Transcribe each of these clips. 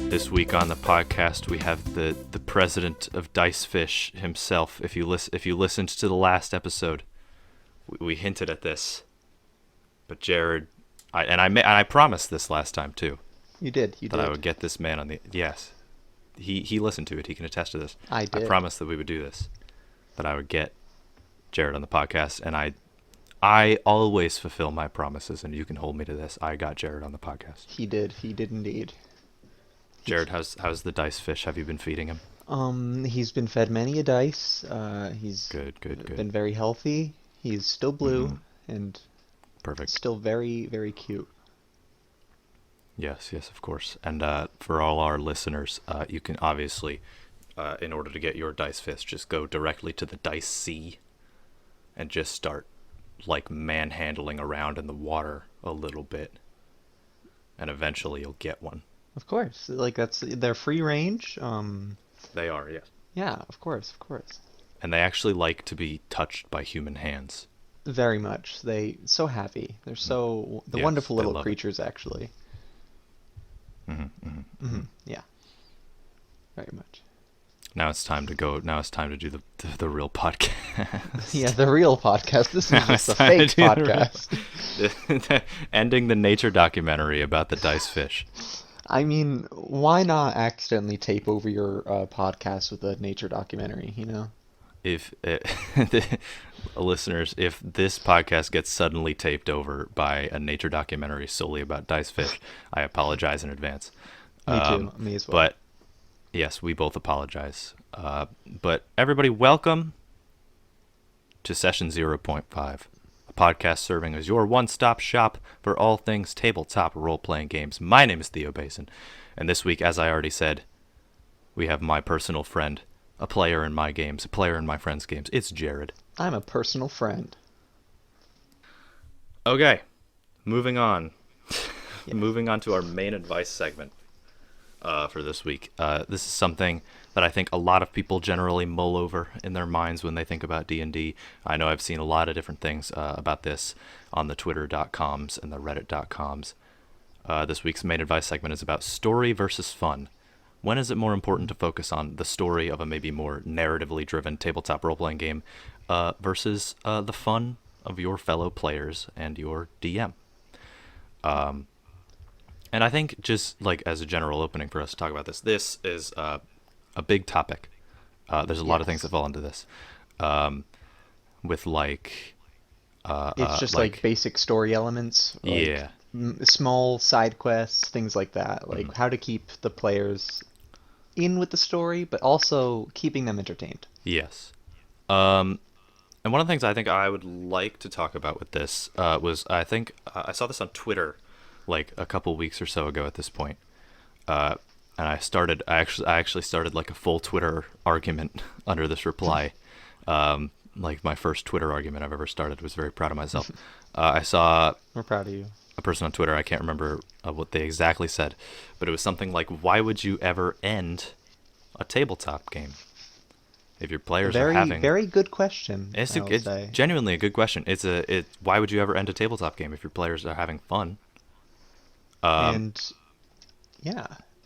This week on the podcast, we have the president of Dicefish himself. If you listened to the last episode, we hinted at this. But Jared, I promised this last time too. You did. That I would get this man on the yes. He listened to it. He can attest to this. I did. I promised that we would do this. That I would get Jared on the podcast, and I always fulfill my promises, and you can hold me to this. I got Jared on the podcast. He did indeed. Jared, how's the dice fish? Have you been feeding him? He's been fed many a dice. He's good. Been very healthy. He's still blue and perfect. Still very, very cute. Yes, of course. And for all our listeners, you can obviously, in order to get your dice fish, just go directly to the dice sea and just start like manhandling around in the water a little bit, and eventually you'll get one. Of course, like they're free range. They are, yes. Yeah, of course. And they actually like to be touched by human hands. Very much. So happy. They're Yes, wonderful they little love creatures, actually. Mm-hmm. Yeah. Very much. Now it's time to go. Now it's time to do the real podcast. Yeah, the real podcast. This is just a fake podcast. Ending the nature documentary about the dice fish. I mean, why not accidentally tape over your podcast with a nature documentary, you know? If listeners, if this podcast gets suddenly taped over by a nature documentary solely about dice fish, I apologize in advance. Me too. Me as well. But yes, we both apologize. But everybody, welcome to Session 0.5. Podcast serving as your one-stop shop for all things tabletop role-playing games. My name is Theo Basin, and this week, as I already said, we have my personal friend, a player in my games, a player in my friends' games. It's Jared. I'm a personal friend. Okay, moving on. Yeah. Moving on to our main advice segment for this week. This is something that I think a lot of people generally mull over in their minds when they think about D&D. I know I've seen a lot of different things about this on the Twitter.coms and the Reddit.coms. This week's main advice segment is about story versus fun. When is it more important to focus on the story of a maybe more narratively driven tabletop role-playing game versus the fun of your fellow players and your DM? And I think just like as a general opening for us to talk about this is a big topic. There's a lot of things that fall into this. With like... it's just like basic story elements. Yeah. Small side quests, things like that. Like how to keep the players in with the story, but also keeping them entertained. Yes. And one of the things I think I would like to talk about with this was I think I saw this on Twitter like a couple weeks or so ago at this point. And I actually started like a full Twitter argument under this reply. Like my first Twitter argument I've ever started. Was very proud of myself. I saw We're proud of you. a person on Twitter, I can't remember what they exactly said, but it was something like, why would you ever end a tabletop game if your players are having... Very good question, It's say. Genuinely a good question. Why would you ever end a tabletop game if your players are having fun? A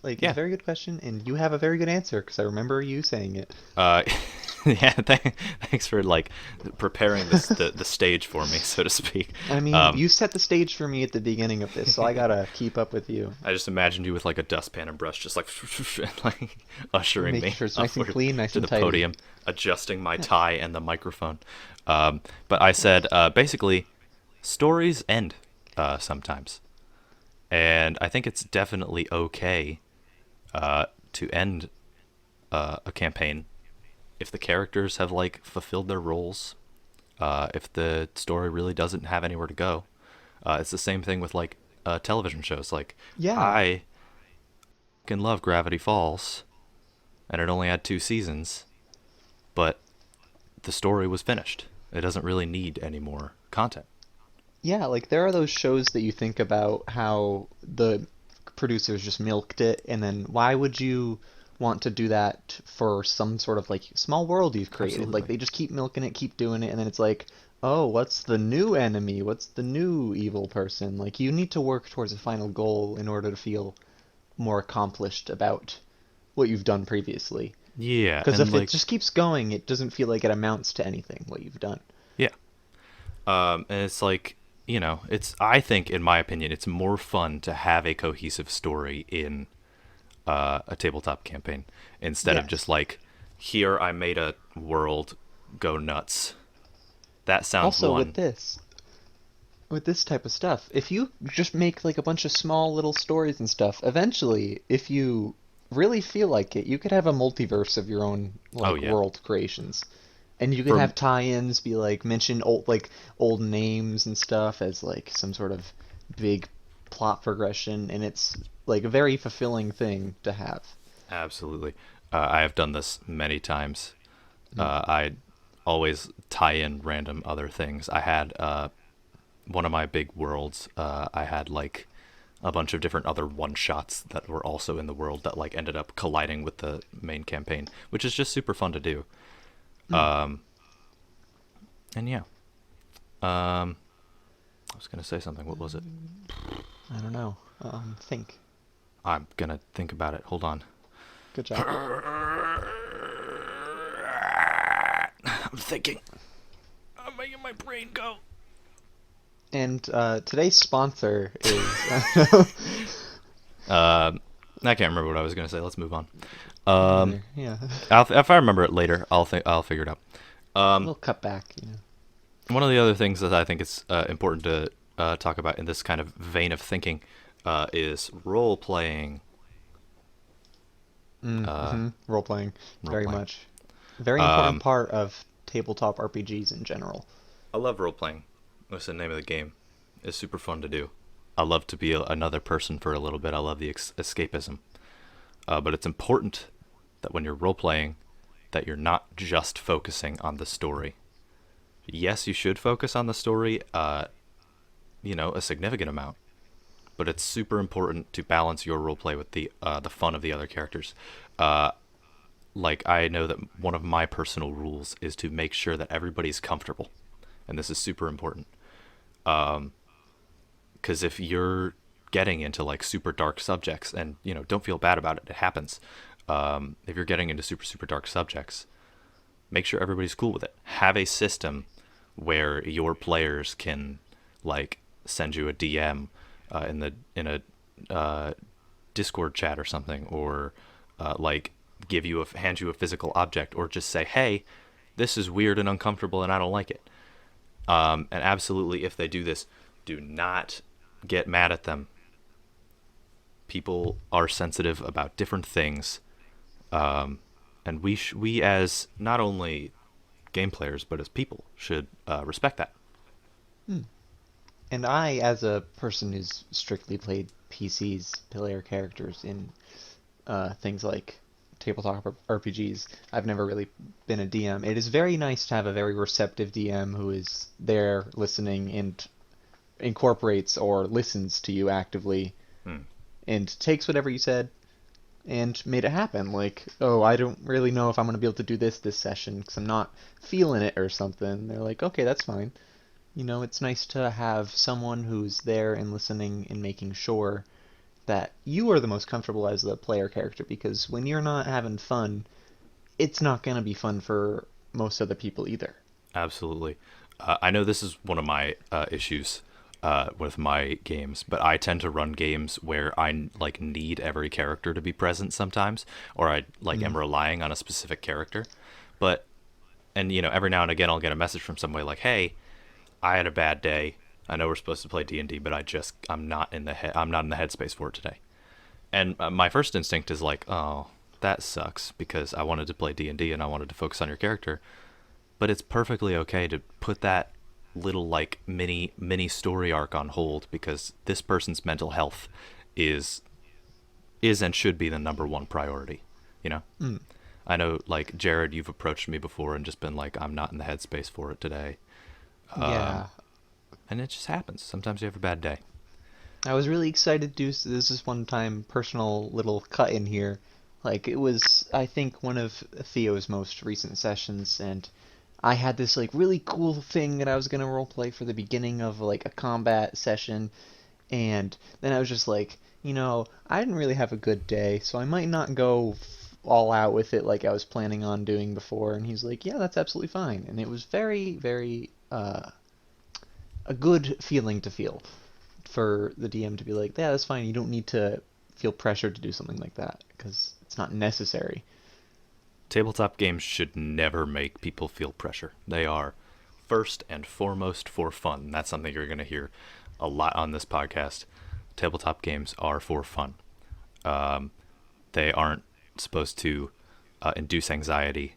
very good question, and you have a very good answer, because I remember you saying it. Yeah, thanks for like preparing the stage for me, so to speak. I mean, you set the stage for me at the beginning of this, so I gotta keep up with you. I just imagined you with like a dustpan and brush, just like like ushering Making me sure it's nice and upward clean, nice to and the tidy. podium, adjusting my tie and the microphone. But I said basically, stories end sometimes, and I think it's definitely okay to end a campaign if the characters have like fulfilled their roles, if the story really doesn't have anywhere to go. It's the same thing with like television shows. Like, I can love Gravity Falls, and it only had 2 seasons, but the story was finished. It doesn't really need any more content. Yeah, like there are those shows that you think about how the producers just milked it, and then why would you want to do that for some sort of like small world you've created? Absolutely. Like they just keep milking it, keep doing it, and then it's like, oh, what's the new enemy? What's the new evil person? Like you need to work towards a final goal in order to feel more accomplished about what you've done previously. Yeah, Because and if it like just keeps going, it doesn't feel like it amounts to anything, what you've done. yeah. And it's like, it's I think in my opinion it's more fun to have a cohesive story in a tabletop campaign instead of just Yes. like, here I made a world, go nuts. That sounds Also, one. with this type of stuff, if you just make like a bunch of small little stories and stuff, eventually, if you really feel like it, you could have a multiverse of your own Oh like yeah. world creations. And you could For have tie-ins be like mention old names and stuff as like some sort of big plot progression, and it's like a very fulfilling thing to have. Absolutely. I have done this many times. Mm. I always tie in random other things. I had one of my big worlds. I had like a bunch of different other one shots that were also in the world that like ended up colliding with the main campaign, which is just super fun to do. Mm. And yeah, I was gonna say something. What was it? I don't know. Think. I'm gonna think about it. Hold on. Good job. I'm thinking. I'm making my brain go. And today's sponsor is I can't remember what I was gonna say. Let's move on. me Um, neither. Yeah, if I remember it later, I'll figure it out. we'll cut back. One of the other things that I think is important to talk about in this kind of vein of thinking is role playing. Mm-hmm. Role playing, Role very playing. much. Very important part of tabletop RPGs in general. I love role playing. What's the name of the game? It's super fun to do. I love to be another person for a little bit. I love the escapism. But it's important that when you're role playing, that you're not just focusing on the story. Yes, you should focus on the story, a significant amount. But it's super important to balance your role play with the fun of the other characters. Like I know that one of my personal rules is to make sure that everybody's comfortable, and this is super important. Because if you're getting into like super dark subjects, and don't feel bad about it, it happens. If you're getting into super dark subjects, make sure everybody's cool with it. Have a system where your players can like send you a DM in a Discord chat or something, or like hand you a physical object, or just say, "Hey, this is weird and uncomfortable, and I don't like it." And absolutely, if they do this, do not get mad at them. People are sensitive about different things, and we as not only game players but as people should respect that. Hmm. And I, as a person who's strictly played PCs, player characters in things like tabletop RPGs, I've never really been a DM. It is very nice to have a very receptive DM who is there listening and incorporates or listens to you actively Hmm. and takes whatever you said and made it happen. Like, oh, I don't really know if I'm going to be able to do this session because I'm not feeling it or something. They're like, okay, that's fine. It's nice to have someone who's there and listening and making sure that you are the most comfortable as the player character, because when you're not having fun, it's not going to be fun for most other people either. Absolutely. I know this is one of my issues with my games, but I tend to run games where I like need every character to be present sometimes, or I like Mm. am relying on a specific character. But and every now and again I'll get a message from somebody like, "Hey, I had a bad day. I know we're supposed to play D&D, but I'm not in the headspace for it today." And my first instinct is like, "Oh, that sucks because I wanted to play D&D and I wanted to focus on your character." But it's perfectly okay to put that little like mini story arc on hold because this person's mental health is and should be the number one priority, you know? Mm. I know like Jared, you've approached me before and just been like, "I'm not in the headspace for it today." Yeah. And it just happens. Sometimes you have a bad day. I was really excited to do this is one time personal little cut in here. Like it was I think one of Theo's most recent sessions, and I had this like really cool thing that I was gonna roleplay for the beginning of like a combat session, And then I was just like, I didn't really have a good day, so I might not go all out with it like I was planning on doing before. And he's like, yeah, that's absolutely fine. And it was very, very a good feeling to feel for the DM to be like, yeah, that's fine. You don't need to feel pressured to do something like that because it's not necessary. Tabletop games should never make people feel pressure. They are first and foremost for fun. That's something you're going to hear a lot on this podcast. Tabletop games are for fun. They aren't supposed to induce anxiety.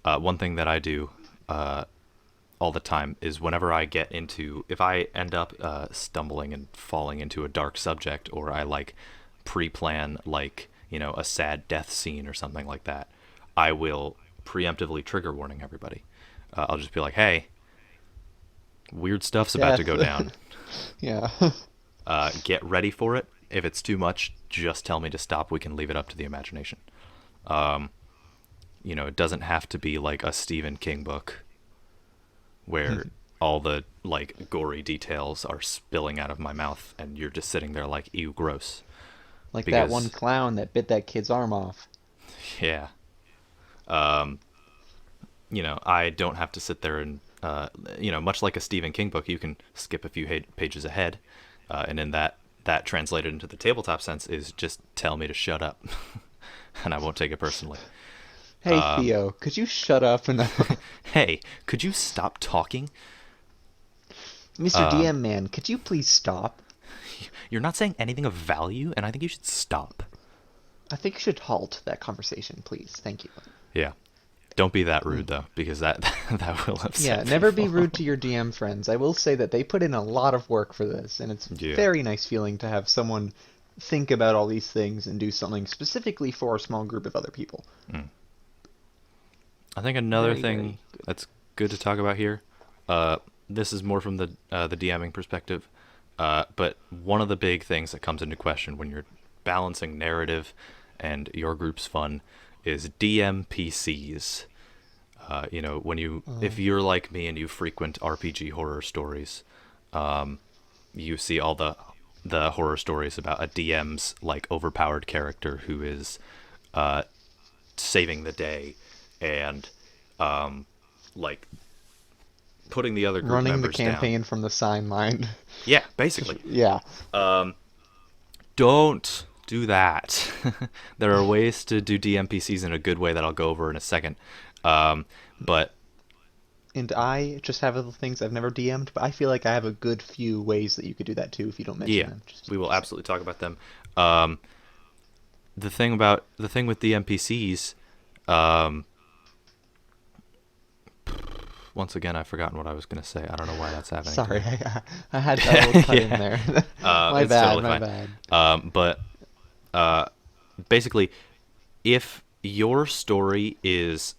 One thing that I do all the time is whenever I get into, if I end up stumbling and falling into a dark subject, or I like pre-plan like, a sad death scene or something like that, I will preemptively trigger warning everybody. I'll just be like, hey, weird stuff's about to Death. go down. Yeah. Get ready for it. If it's too much, just tell me to stop. We can leave it up to the imagination. It doesn't have to be like a Stephen King book where all the like gory details are spilling out of my mouth and you're just sitting there like, ew, gross. Like that Because, one clown that bit that kid's arm off. yeah, I don't have to sit there and, much like a Stephen King book, you can skip a few pages ahead. And in that translated into the tabletop sense is just tell me to shut up. And I won't take it personally. Hey, Theo, could you shut up and Hey, could you stop talking? Mr. DM man, could you please stop? You're not saying anything of value, and I think you should stop. I think you should halt that conversation, please. Thank you. Yeah. Don't be that rude, though, because that will upset Yeah, never be people. rude to your DM friends. I will say that they put in a lot of work for this, and it's a Yeah. very nice feeling to have someone think about all these things and do something specifically for a small group of other people. I think another Very, thing very good. that's good to talk about here, this is more from the DMing perspective, but one of the big things that comes into question when you're balancing narrative and your group's fun is DMPCs. If you're like me and you frequent RPG horror stories, you see all the horror stories about a DM's like overpowered character who is saving the day and like putting the other group Running the members down. campaign from the sideline. Yeah, basically. Yeah. Don't do that. There are ways to do DMPCs in a good way that I'll go over in a second. But And I just have other things I've never DM'd, but I feel like I have a good few ways that you could do that too if you don't mention yeah, them. we will absolutely talk about them. The thing with DMPCs, once again, I've forgotten what I was going to say. I don't know why that's happening. Sorry, I had that little cut in Yeah. there. My It's bad, totally my fine. bad. But basically, if your story is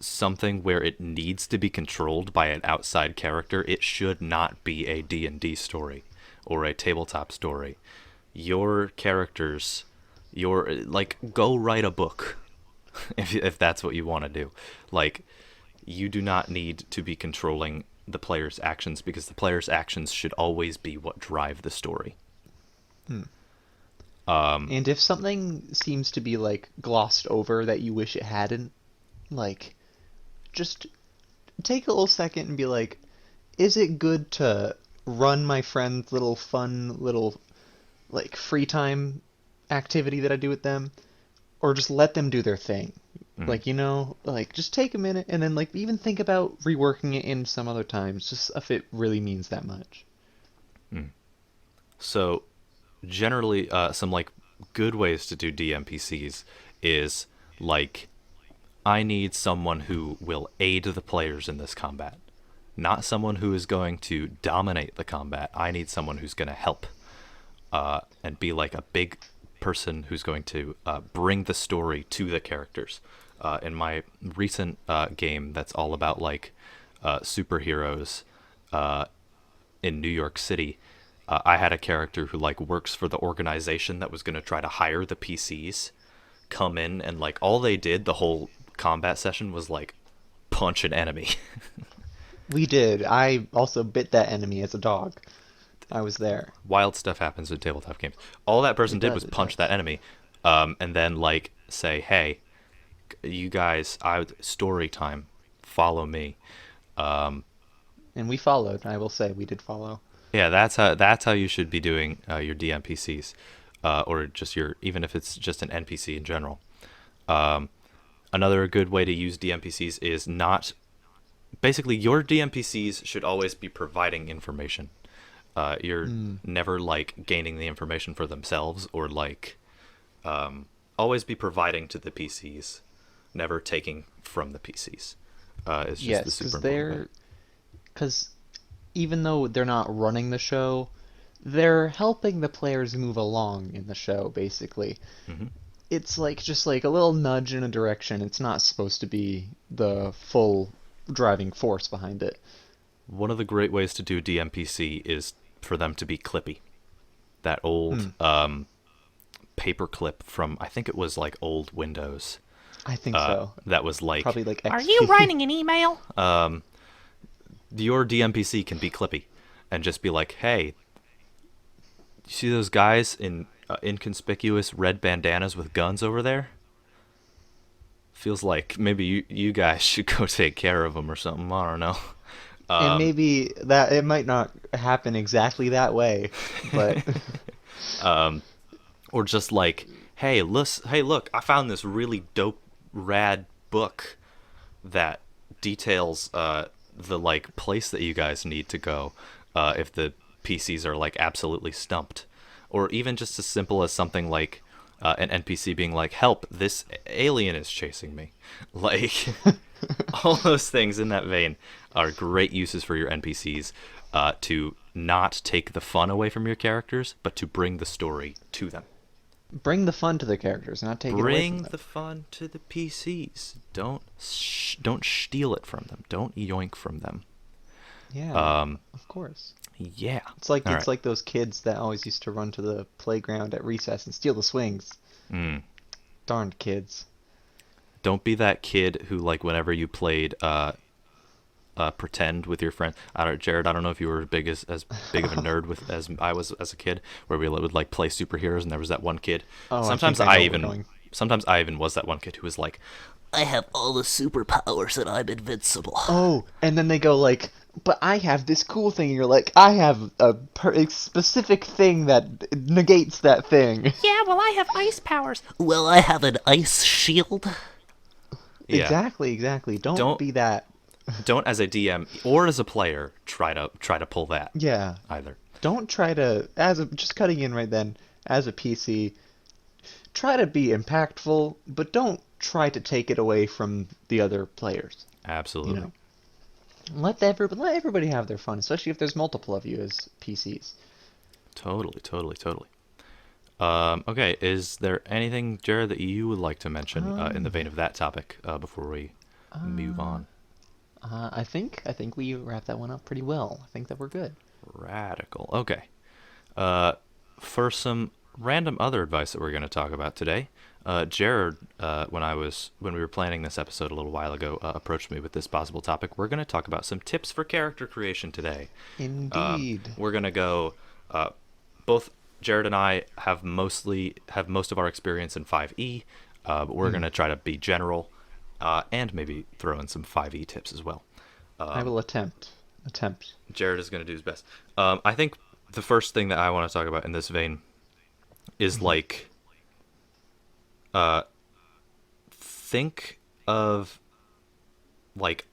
something where it needs to be controlled by an outside character, it should not be a D&D story or a tabletop story. Your characters, go write a book if that's what you want to do. Like, you do not need to be controlling the player's actions because the player's actions should always be what drive the story. And if something seems to be like glossed over that you wish it hadn't, like, just take a little second and be like, is it good to run my friend's little fun little like free time activity that I do with them, or just let them do their thing? Like, like just take a minute and then like even think about reworking it in some other times, just if it really means that much. So, generally, some like good ways to do DMPCs is like, I need someone who will aid the players in this combat, not someone who is going to dominate the combat. I need someone who's going to help and be like a big person who's going to bring the story to the characters. In my recent game that's all about like superheroes in New York City, I had a character who like works for the organization that was going to try to hire the PCs, come in, and like all they did the whole combat session was like punch an enemy. We did. I also bit that enemy as a dog. I was there. Wild stuff happens in tabletop games. All that person It did does. was It punch does. that enemy, and then like say, "Hey, you guys, story time. Follow me." And we followed. I will say we did follow. Yeah, that's how you should be doing your DMPCs, or just your even if it's just an NPC in general. Another good way to use DMPCs is not basically your DMPCs should always be providing information. You're Mm. never like gaining the information for themselves or like always be providing to the PCs, never taking from the PCs. It's just the Yes, super important thing. because even though they're not running the show, they're helping the players move along in the show, basically. Hmm. It's like just like a little nudge in a direction. It's not supposed to be the full driving force behind it. One of the great ways to do DMPC is for them to be clippy. That old Hmm. paper clip from I think it was like old Windows. I think so. That was like, Probably like "Are you XP. writing an email?" Your DMPC can be clippy, and just be like, "Hey, you see those guys in inconspicuous red bandanas with guns over there? Feels like maybe you guys should go take care of them or something. I don't know." And Um, maybe that it might not happen exactly that way, but or just like, hey, look, I found this really dope, rad book that details the like place that you guys need to go if the PCs are like absolutely stumped, or even just as simple as something like an NPC being like, "Help! This alien is chasing me." Like all those things in that vein are great uses for your NPCs to not take the fun away from your characters, but to bring the story to them. bring the fun to the characters, not take it away from Bring them. the fun to the PCs. Don't steal it from them. Don't yoink from them. Yeah, Um, of course. yeah. It's like All right. those kids that always used to run to the playground at recess and steal the swings. Mm. Darned kids. Don't be that kid who like whenever you played pretend with your friend. I don't, Jared. I don't know if you were as big of a nerd with as I was as a kid, where we would like play superheroes, and there was that one kid. Oh, I Sometimes think I I know what we're even going. sometimes I even was that one kid who was like, "I have all the superpowers and I'm invincible." Oh, and then they go like, but I have this cool thing. And you're like, I have a specific thing that negates that thing. Yeah, well, I have ice powers. Well, I have an ice shield. Yeah. Exactly, exactly. Don't Don't be that. don't as a DM or as a player try to pull that Yeah. either. Don't try to, just cutting in right then, as a PC, try to be impactful, but don't try to take it away from the other players. You Absolutely. know, let everybody have their fun, especially if there's multiple of you as PCs. Totally, totally, totally. Okay, is there anything, Jared, that you would like to mention in the Um, vein of that topic before we move uh, on? I think we wrapped that one up pretty well. I think that we're good. Radical. Okay. Uh, for some random other advice that we're going to talk about today, Jared, when we were planning this episode a little while ago, approached me with this possible topic. We're going to talk about some tips for character creation today. Indeed. We're going to go. Both Jared and I have most of our experience in 5e, but we're going Hmm. to try to be general and maybe throw in some 5e tips as well. I will attempt. Attempt. Jared is going to do his best. I think the first thing that I want to talk about in this vein is Mhm. like uh, think of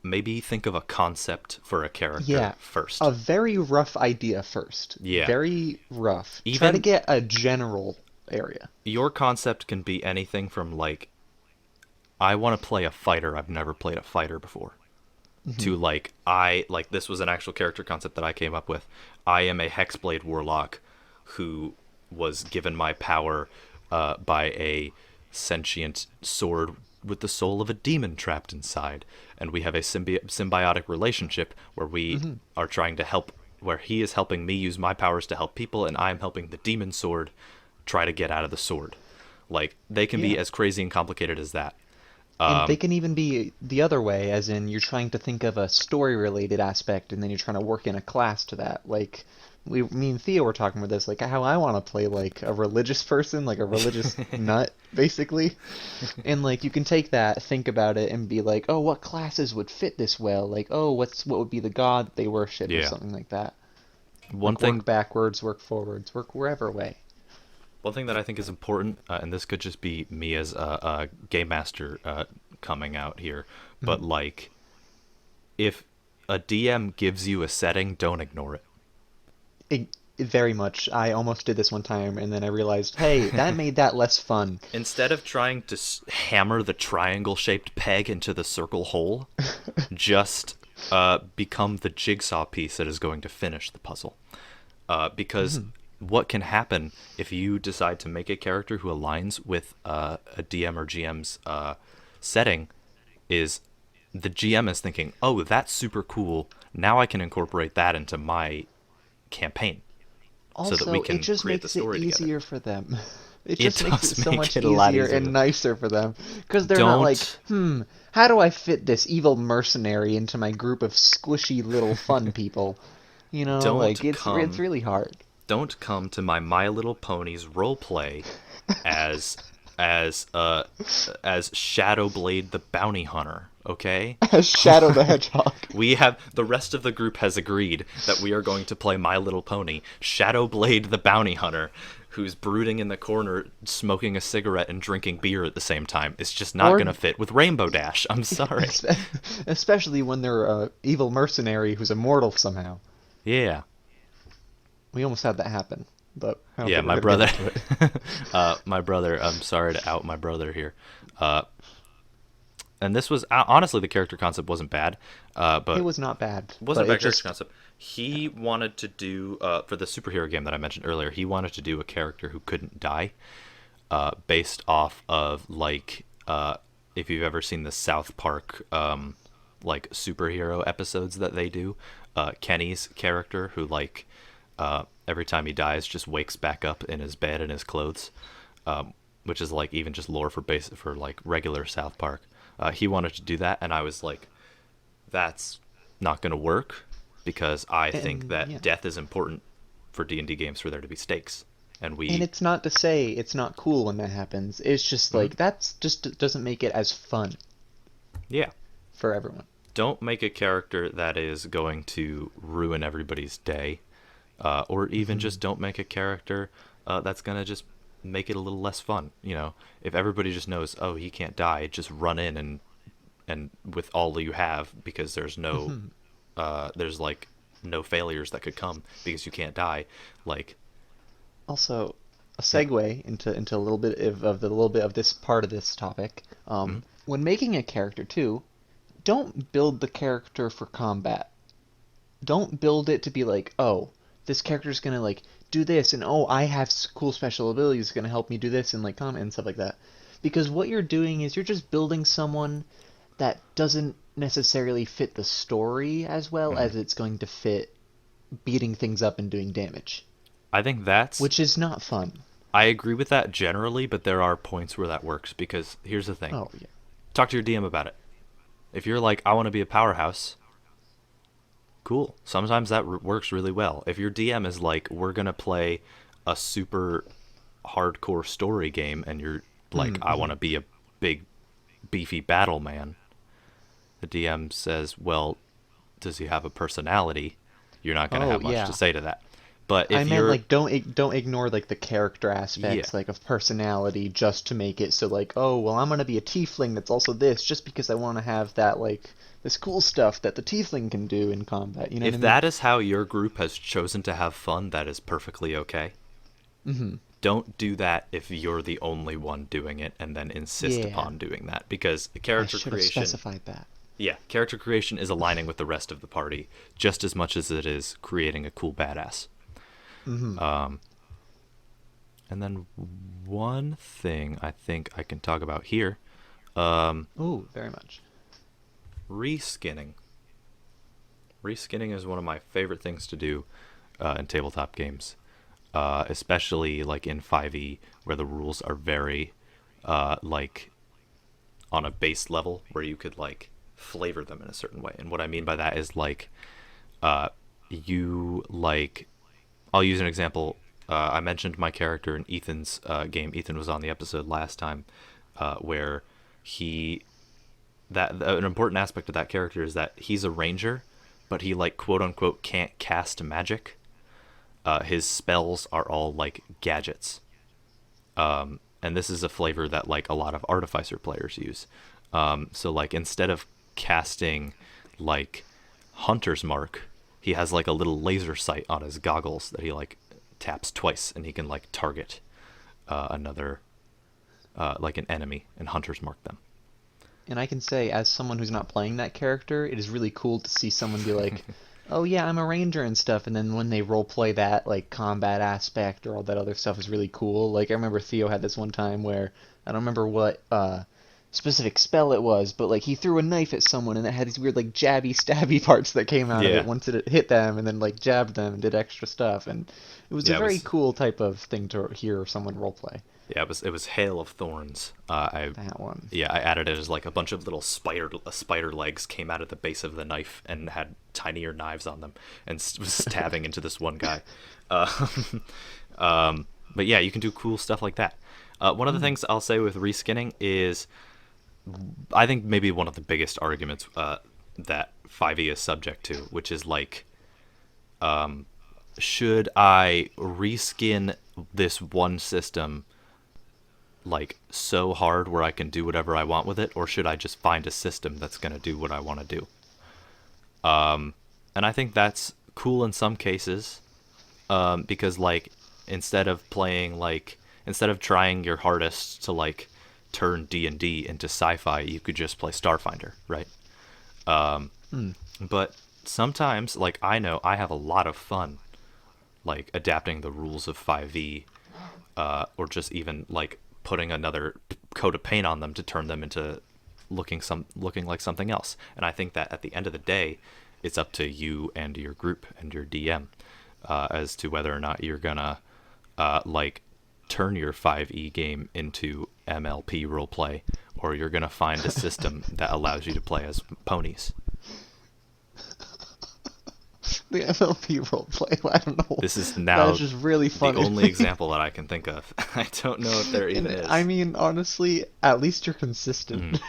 maybe think of a concept for a character Yeah, first. a very rough idea first. Yeah. Very rough. Try to Even get a general area. your concept can be anything from like I want to play a fighter. I've never played a fighter before. Hmm. To like I like this was an actual character concept that I came up with. I am a hexblade warlock who was given my power by a sentient sword with the soul of a demon trapped inside, and we have a symbiotic relationship where we Hmm. are trying to help. Where he is helping me use my powers to help people, and I am helping the demon sword try to get out of the sword. Like they can be Yeah. as crazy and complicated as that. And they can even be the other way, as in you're trying to think of a story related aspect and then you're trying to work in a class to that. Like me and Theo were talking about this, like how I want to play like a religious person, like a religious nut, basically. And like you can take that, think about it, and be like, oh, what classes would fit this well? Like, oh, what would be the god they worship or Yeah. something like that. One Like thing work backwards, work forwards, work wherever way. One thing that I think is important, and this could just be me as a game master coming out here, but Mhm. like, if a DM gives you a setting, don't ignore it. It very much. I almost did this one time, and then I realized, hey, that made that less fun. Instead of trying to hammer the triangle-shaped peg into the circle hole, just become the jigsaw piece that is going to finish the puzzle. Because Mhm. what can happen if you decide to make a character who aligns with a DM or GM's setting is the GM is thinking, oh, that's super cool. Now I can incorporate that into my campaign so that we Also, it can just create the makes it story together. easier for them. It It just makes it does so make much it a lot easier easier. and nicer for them. Because they're not like, Don't how do I fit this evil mercenary into my group of squishy little fun people? don't Like it's come really hard. don't come to My Little Ponies role play as as uh as Shadowblade the bounty hunter, okay? As Shadow the Hedgehog. We have the rest of the group has agreed that we are going to play My Little Pony, Shadowblade the bounty hunter, who's brooding in the corner, smoking a cigarette and drinking beer at the same time. It's just not Or gonna fit with Rainbow Dash. I'm sorry. especially when they're a evil mercenary who's immortal somehow. Yeah, We almost had that happen, but I don't yeah. think we're My gonna get brother, into it. my brother. I'm sorry to out my brother here. Uh, and this was honestly the character concept wasn't bad, It but was not bad, wasn't but a it bad character just concept. He wanted to do for the superhero game that I mentioned earlier. He wanted to do a character who couldn't die, based off of like if you've ever seen the South Park like superhero episodes that they do. Kenny's character, who like every time he dies, just wakes back up in his bed in his clothes, which is like even just lore for like regular South Park. He wanted to do that, and I was like, that's not going to work because I think and that yeah. death is important for D&D games for there to be stakes, and And we it's not to say it's not cool when that happens. It's just Mhm. like that's just doesn't make it as fun yeah. for everyone. Don't make a character that is going to ruin everybody's day, or even Hmm. just don't make a character that's gonna just make it a little less fun. If everybody just knows, oh, he can't die, just run in and with all you have because Hmm. there's like no failures that could come because you can't die. Like, Also, a yeah, segue into a little bit of the little bit of this part of this topic. mhm. When making a character too, don't build the character for combat. Don't build it to be like, oh, this character's gonna like do this, and oh, I have cool special abilities gonna help me do this and like combat and stuff like that. Because what you're doing is you're just building someone that doesn't necessarily fit the story as well Mhm. as it's going to fit beating things up and doing damage, I think that's which is not fun. I agree with that generally, but there are points where that works because here's the thing: Oh yeah. talk to your DM about it. If you're like, I want to be a powerhouse, cool. Sometimes that works really well. If your DM is like, we're gonna play a super hardcore story game, and you're like, I Mm-hmm. want to be a big, beefy battle man, the DM says, well, does he have a personality? You're not gonna Oh have much to yeah. say to that. But I if meant you're, like don't ignore like the character yeah, aspects like of personality just to make it so like oh well I'm gonna be a tiefling that's also this just because I want to have that like this cool stuff that the tiefling can do in combat. You know what I if mean? that is how your group has chosen to have fun, that is perfectly okay. Mm-hmm. Don't do that if you're the only one doing it and then insist Yeah. upon doing that because I character should have creation, specified that. yeah, character creation is aligning with the rest of the party just as much as it is creating a cool badass. Mm-hmm. And then one thing I think I can talk about here, um, Oh, very much. reskinning. Reskinning is one of my favorite things to do in tabletop games, especially like in 5e where the rules are very like on a base level where you could like flavor them in a certain way. And what I mean by that is like you like I'll use an example. I mentioned my character in Ethan's game. Ethan was on the episode last time, where he an important aspect of that character is that he's a ranger, but he like quote unquote can't cast magic. His spells are all like gadgets, and this is a flavor that like a lot of artificer players use. So like instead of casting like Hunter's Mark, he has like a little laser sight on his goggles that he like taps twice, and he can like target another like an enemy and Hunter's Mark them. And I can say, as someone who's not playing that character, it is really cool to see someone be like, "Oh yeah, I'm a ranger and stuff," and then when they role play that like combat aspect or all that other stuff is really cool. Like I remember Theo had this one time where I don't remember what specific spell it was, but like he threw a knife at someone and it had these weird like jabby stabby parts that came out of Yeah. it once it hit them, and then like jabbed them and did extra stuff, and it was a Yeah, it very was cool type of thing to hear someone role play. yeah, it was Hail of Thorns. That one. Yeah, I added it as like a bunch of little spider legs came out of the base of the knife and had tinier knives on them and was stabbing into this one guy. Uh, but yeah, you can do cool stuff like that. One of the things I'll say with reskinning is, I think maybe one of the biggest arguments that 5e is subject to, which is like, should I reskin this one system like so hard where I can do whatever I want with it, or should I just find a system that's going to do what I want to do? And I think that's cool in some cases, because like instead of trying your hardest to like turn D&D into sci-fi, you could just play Starfinder, right? But sometimes, like, I know I have a lot of fun like adapting the rules of 5e, or just even like putting another coat of paint on them to turn them into looking like something else. And I think that at the end of the day, it's up to you and your group and your DM as to whether or not you're gonna like turn your 5e game into MLP roleplay, or you're gonna find a system that allows you to play as ponies. The MLP roleplay. I don't know. This is That now is just really the funny. only example that I can think of. I don't know if there even And, is. I mean, honestly, at least you're consistent.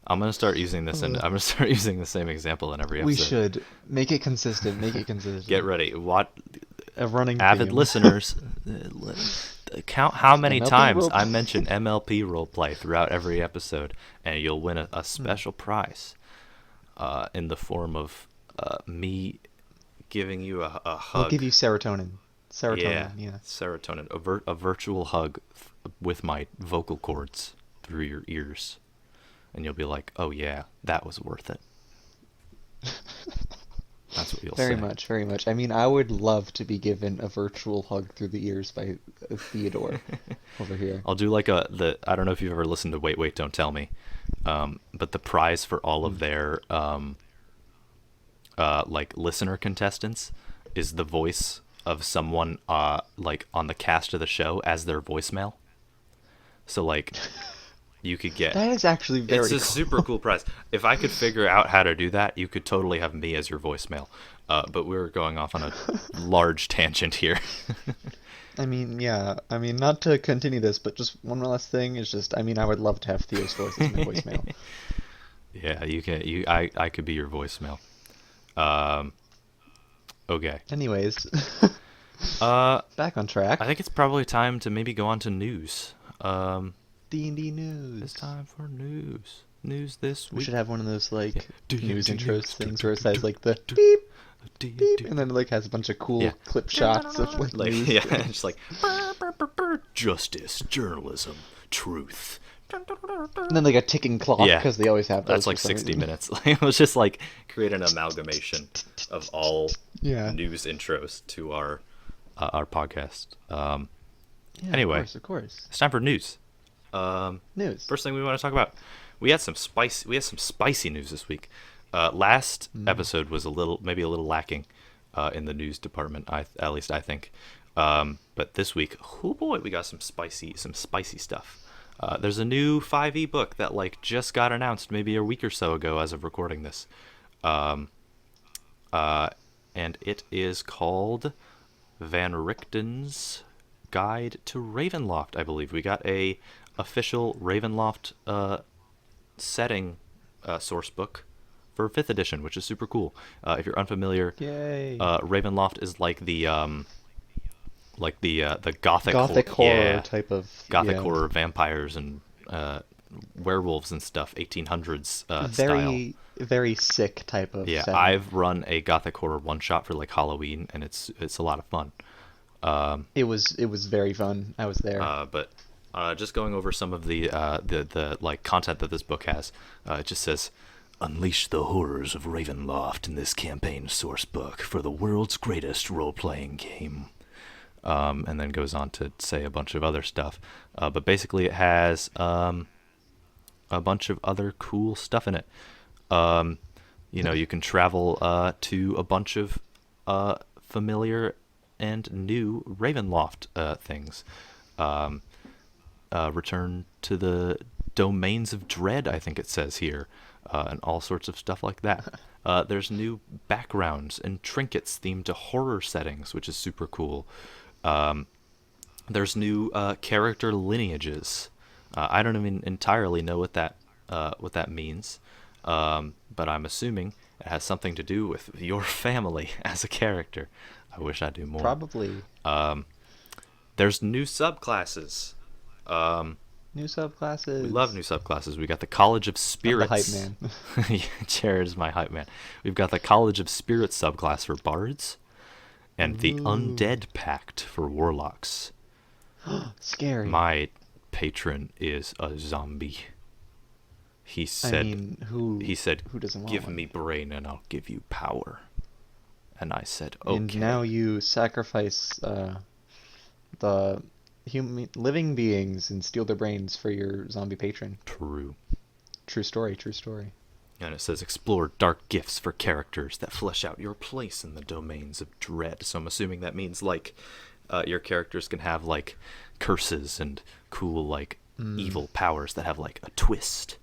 I'm gonna start using this, and I'm gonna start using the same example in every episode. We should make it consistent. Make it consistent. Get ready. What A running avid theme. listeners count how many MLP times roleplay. I mention MLP roleplay throughout every episode, and you'll win a special prize in the form of me giving you a hug. We'll give you serotonin. Serotonin. Yeah. Serotonin. A virtual hug with my vocal cords through your ears, and you'll be like, "Oh yeah, that was worth it." That's what you'll Very say. much, very much. I mean, I would love to be given a virtual hug through the ears by Theodore over here. I'll do like I don't know if you've ever listened to Wait Wait Don't Tell Me, but the prize for all of their like listener contestants is the voice of someone like on the cast of the show as their voicemail. So like you could get That is actually very it's a cool. super cool prize. If I could figure out how to do that, you could totally have me as your voicemail. But we're going off on a large tangent here. I mean, yeah. I mean, not to continue this, but just one last thing is just, I mean, I would love to have Theo's voice as my voicemail. Yeah, you can. I could be your voicemail. Okay. Anyways, Uh, back on track. I think it's probably time to maybe go on to news. D&D It's news. time for news. News this We week. should have one of those like Do- news do- intros do- things do- where it says do- like the do- beep Do- beep, do- and then it like has a bunch of cool Yeah. clip shots of like like news. yeah, just like justice, journalism, truth. And then like a ticking clock Yeah, because they always have those That's like for some 60 reason. minutes. It was just like create an amalgamation of all Yeah. news intros to our podcast. Yeah, Anyway. of course. It's time for news. News. First thing we want to talk about, we had some spicy news this week. Last episode was maybe a little lacking in the news department. At least I think. But this week, oh boy, we got some spicy stuff. There's a new 5e book that like just got announced maybe a week or so ago as of recording this. And it is called Van Richten's Guide to Ravenloft, I believe. We got a official Ravenloft setting source book for 5th edition, which is super cool. If you're unfamiliar, Yay. Ravenloft is like the gothic Horror type of horror, vampires and werewolves and stuff, 1800s style. Very sick type of Yeah, setting. I've run a gothic horror one shot for like Halloween, and it's a lot of fun. It was very fun. I was there. But just going over some of the like content that this book has, it just says, "Unleash the horrors of Ravenloft in this campaign source book for the world's greatest role-playing game." And then goes on to say a bunch of other stuff. But basically, it has a bunch of other cool stuff in it. You can travel to a bunch of familiar and new Ravenloft things. Return to the domains of dread, I think it says here, and all sorts of stuff like that. There's new backgrounds and trinkets themed to horror settings, which is super cool. There's new character lineages. I don't even entirely know what that means, but I'm assuming it has something to do with your family as a character. I wish I knew more. Probably. There's new subclasses. New subclasses. We love new subclasses. We got the College of Spirits. I'm the hype man. Jared is my hype man. We've got the College of Spirits subclass for bards, and the Undead Pact for warlocks. Scary. My patron is a zombie. He said, who doesn't want "Give one?" me brain and I'll give you power." And I said, "Okay." And now you sacrifice the living beings and steal their brains for your zombie patron. True. True story. True story. And it says, "Explore dark gifts for characters that flesh out your place in the domains of dread." So I'm assuming that means like your characters can have like curses and cool like evil powers that have like a twist.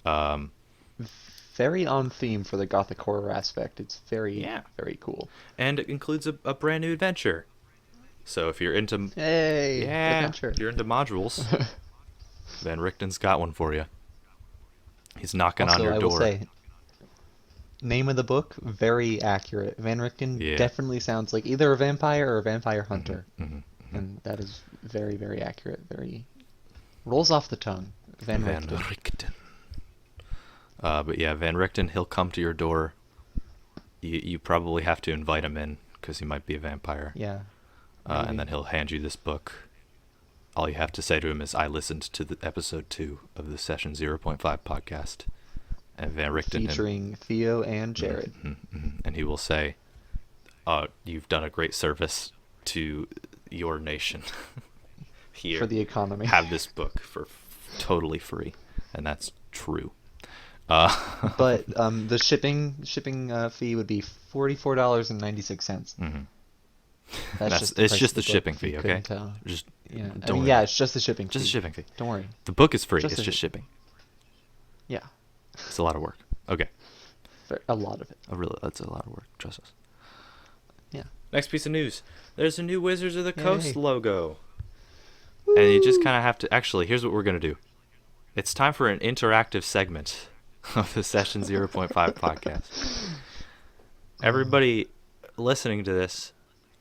Very on theme for the gothic horror aspect. It's very cool. And it includes a brand new adventure. So if you're into adventure. if you're into modules, Van Richten's got one for you. He's knocking on your door. I will say, name of the book, very accurate. Van Richten definitely sounds like either a vampire or a vampire hunter. And that is very, very accurate. Very rolls off the tongue. Van Richten. But yeah, Van Richten, he'll come to your door. You probably have to invite him in because he might be a vampire. Yeah. And then he'll hand you this book. All you have to say to him is, "I listened to the episode 2 of the Session 0.5 podcast." And Van Richten... Featuring Theo and Jared. And he will say, "You've done a great service to your nation." Here, for the economy. Have this book for totally free. And that's true. But the shipping fee would be $44.96. It's just the shipping fee, okay? Just it's just the shipping fee. Just the shipping fee. Don't worry. The book is free. It's just shipping. Yeah. It's a lot of work. Okay. A lot of it. That's a lot of work. Trust us. Yeah. Next piece of news. There's a new Wizards of the Coast logo. Woo! And you just kind of have to... Actually, here's what we're going to do. It's time for an interactive segment of the Session 0.5 podcast. Everybody listening to this,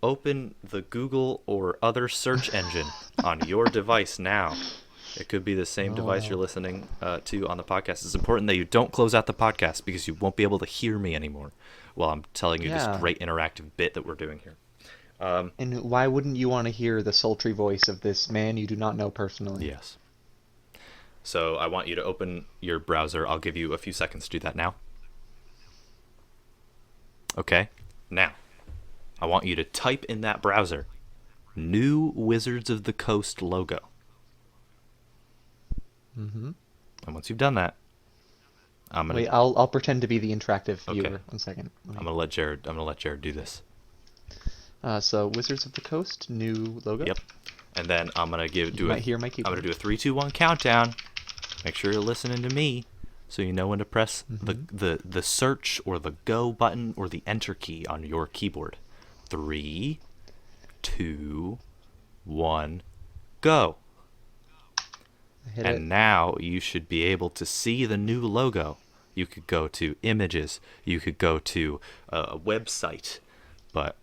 open the Google or other search engine on your device now. It could be the same device you're listening to on the podcast. It's important that you don't close out the podcast because you won't be able to hear me anymore while I'm telling you this great interactive bit that we're doing here. And why wouldn't you want to hear the sultry voice of this man you do not know personally? Yes. So I want you to open your browser. I'll give you a few seconds to do that now. Okay. Now, I want you to type in that browser, "New Wizards of the Coast logo." Mm-hmm. And once you've done that, I'm gonna... Wait, I'll pretend to be the interactive viewer. Okay. 1 second. I'm gonna let Jared do this. So Wizards of the Coast, new logo. Yep. And then I'm gonna hear my keyboard. I'm gonna do a 3, 2, 1 countdown. Make sure you're listening to me, so you know when to press the search or the go button or the enter key on your keyboard. 3, 2, 1, go. Hit And it. now you should be able to see the new logo. You could go to images. You could go to a website. But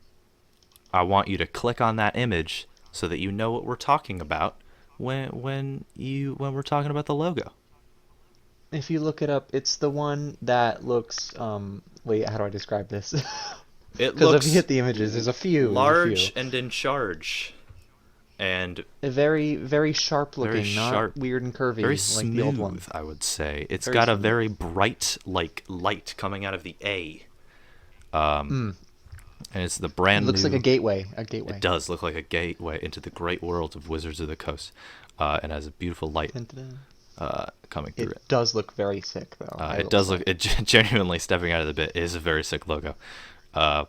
I want you to click on that image so that you know what we're talking about when we're talking about the logo. If you look it up, it's the one that looks, wait, how do I describe this? It Because if you looks hit the images, there's a few. large and in charge, and A very, very sharp very looking, not sharp, weird and curvy very like the old one. smooth, I would say. It's Very got a smooth. very bright, like, light coming out of the A. And it's the It brand looks new. like a gateway. A gateway. It does look like a gateway into the great world of Wizards of the Coast, and has a beautiful light Dun-dun-dun. coming through It does look very sick, though. I It will does say. look. It genuinely stepping out of the bit is a very sick logo. I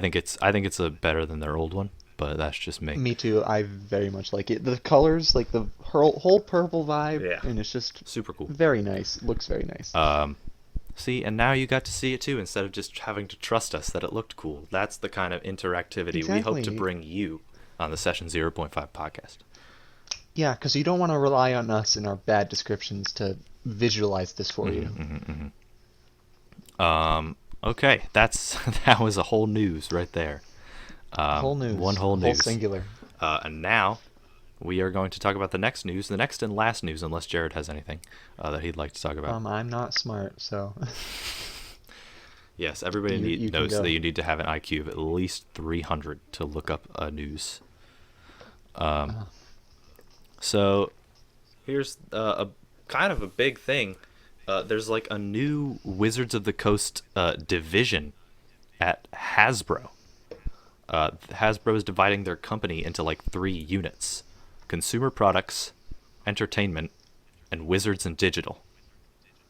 think it's a better than their old one, but that's just me. Me too. I very much like it. The colors, like the whole purple vibe, Yeah. and it's just Super cool. very nice. Looks very nice. See, and now you got to see it too, instead of just having to trust us that it looked cool. That's the kind of interactivity we hope to Exactly. bring you on the Session 0.5 podcast. Yeah, because you don't want to rely on us and our bad descriptions to visualize this for you. Okay, that was a whole news right there. Whole news. One whole Whole news. singular. And now we are going to talk about the next news, the next and last news, unless Jared has anything that he'd like to talk about. I'm not smart, so Yes, everybody you can knows go. that you need to have an IQ of at least 300 to look up news. So here's a kind of a big thing. There's like a new Wizards of the Coast division at Hasbro. Hasbro is dividing their company into like 3 units: consumer products, entertainment, and Wizards and digital.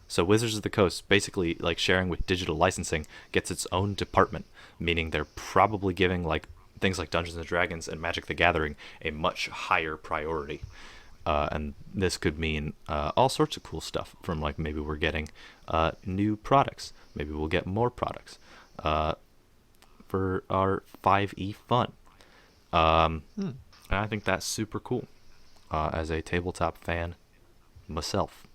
So Wizards of the Coast, basically like sharing with digital licensing, gets its own department, meaning they're probably giving like things like Dungeons and Dragons and Magic the Gathering a much higher priority. And this could mean all sorts of cool stuff, from like maybe we're getting new products, maybe we'll get more products for our 5e fun. And I think that's super cool as a tabletop fan myself.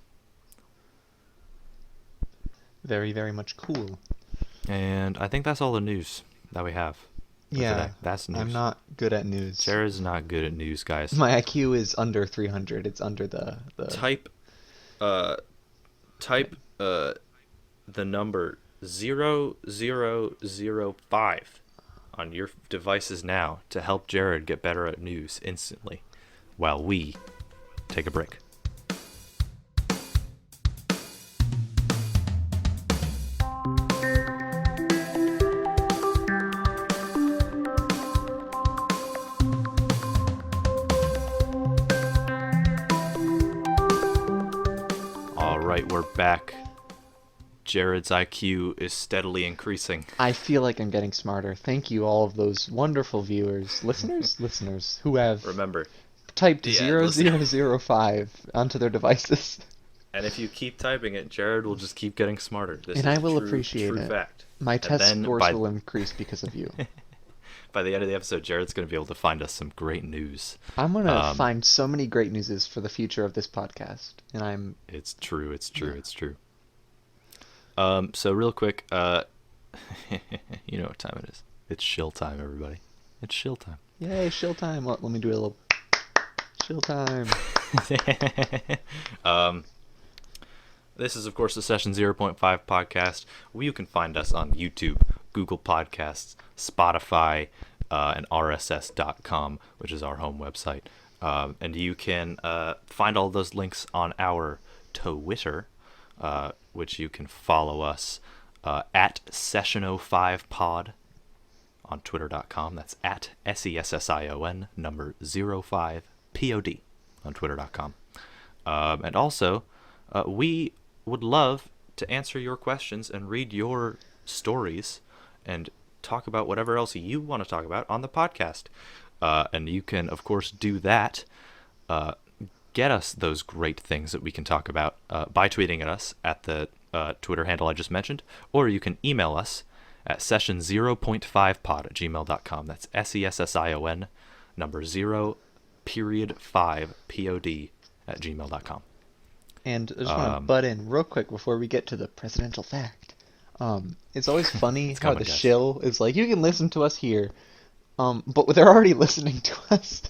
very, very much cool. And I think that's all the news that we have for Yeah, today. That's news. I'm not good at news. Jared's not good at news, guys. My IQ is under 300. It's under the Type the number 0005 on your devices now to help Jared get better at news instantly while we take a break. All right, we're back. Jared's IQ is steadily increasing. I feel like I'm getting smarter. Thank you, all of those wonderful viewers, listeners who have Remember, typed Yeah, 0005 onto their devices. and if you keep typing it, Jared will just keep getting smarter. This And is I a will true, appreciate true it. fact. My And test then scores by- will increase because of you. By the end of the episode, Jared's going to be able to find us some great news. I'm gonna find so many great newses for the future of this podcast, and I'm It's true. It's true. It's true. So real quick, you know what time it is. It's shill time, everybody. It's shill time. yay shill time. Let me do a little shill time. This is, of course, the Session 0.5 podcast. You can find us on YouTube, Google Podcasts, Spotify, and RSS.com, which is our home website. And you can find all those links on our Twitter, which you can follow us at Session05pod on Twitter.com. That's at SESSION number 05POD on Twitter.com. And also, we would love to answer your questions and read your stories and talk about whatever else you want to talk about on the podcast. And you can, of course, do that. Get us those great things that we can talk about by tweeting at us at the Twitter handle I just mentioned, or you can email us at session0.5pod@gmail.com. That's SESSION number 0.5pod@gmail.com. And I just want to butt in real quick before we get to the presidential fact. It's always funny how coming, the guys. shill is like, you can listen to us here, but they're already listening to us.